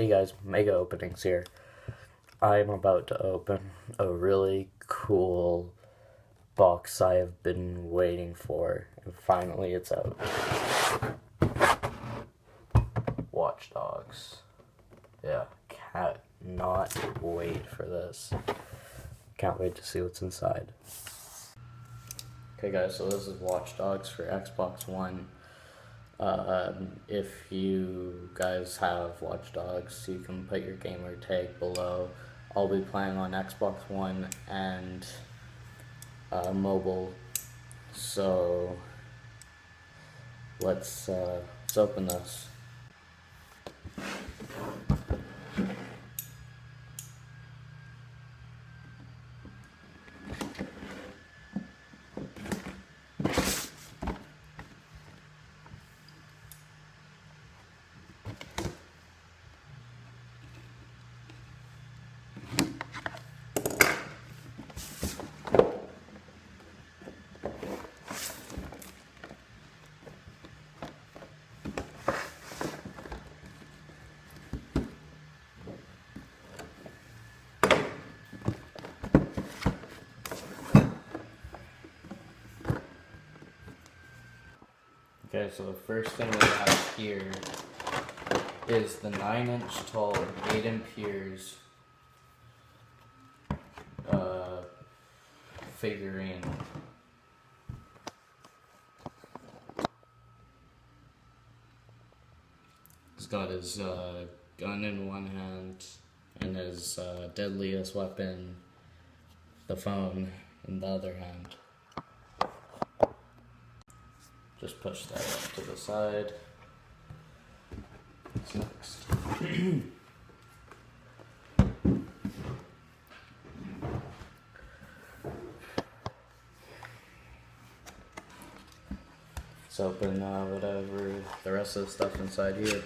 Hey guys, Mega Openings here. I'm about to open a really cool box I have been waiting for, and finally it's out. Watch Dogs. Yeah, cannot wait for this. Can't wait to see what's inside. Okay guys, so this is Watch Dogs for Xbox One. If you guys have Watch Dogs, you can put your gamer tag below. I'll be playing on Xbox One and mobile. So let's open this. Okay, so the first thing we have here is the 9-inch tall Aiden Pierce figurine. He's got his gun in one hand and his deadliest weapon, the phone, in the other hand. Just push that up to the side. What's next? Let's open whatever the rest of the stuff inside here.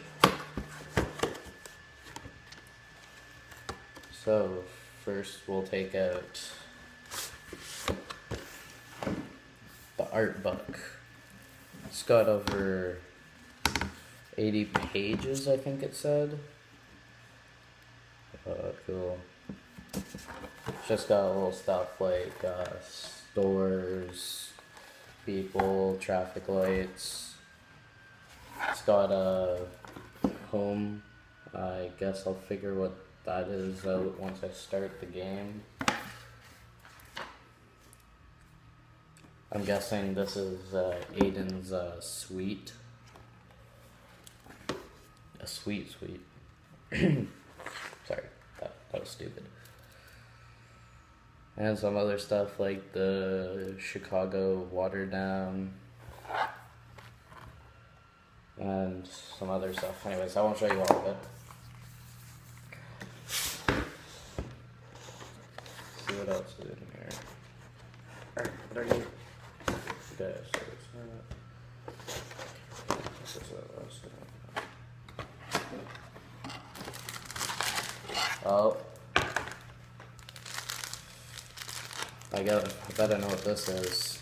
So first we'll take out the art book. It's got over 80 pages, I think it said. Cool. It's just got a little stuff like stores, people, traffic lights. It's got a home. I guess I'll figure what that is out once I start the game. I'm guessing this is Aiden's suite. A suite. Sorry, that was stupid. And some other stuff like the Chicago water dam. And some other stuff. Anyways, I won't show you all of it. Let's see what else is in here. Alright, what are you? Okay, so it's not. This is what else. Oh. I bet I know what this is.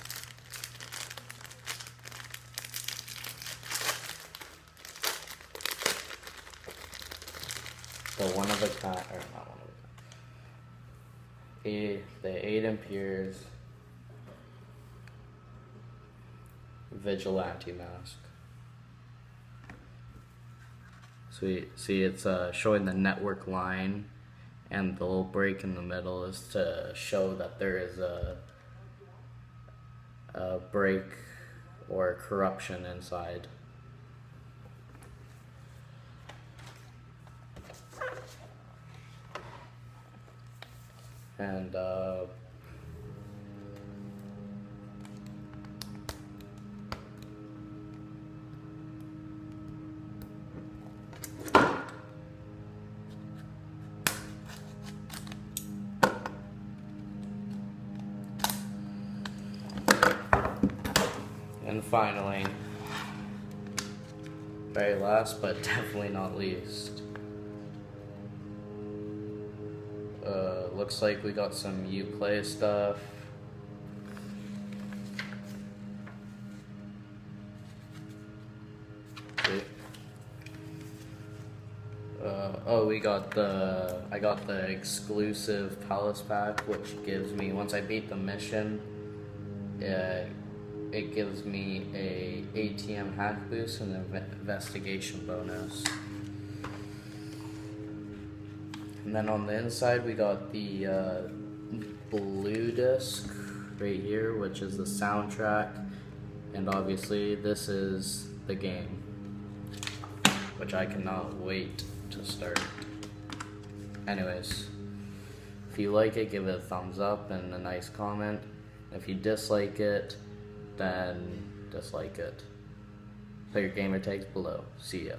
The one of a kind, or not one of a kind. The Aiden Pierce vigilante mask. Sweet. See, it's showing the network line, and the little break in the middle is to show that there is a break or corruption inside. And finally, very last but definitely not least, looks like we got some Uplay stuff. See? We got I got the exclusive Palace Pack, which gives me, once I beat the mission, it gives me a ATM hack boost and an investigation bonus. And then on the inside we got the blue disc right here, which is the soundtrack, and obviously this is the game, which I cannot wait to start. Anyways, if you like it, give it a thumbs up and a nice comment. If you dislike it, then dislike it. Put your gamer tags below. See ya.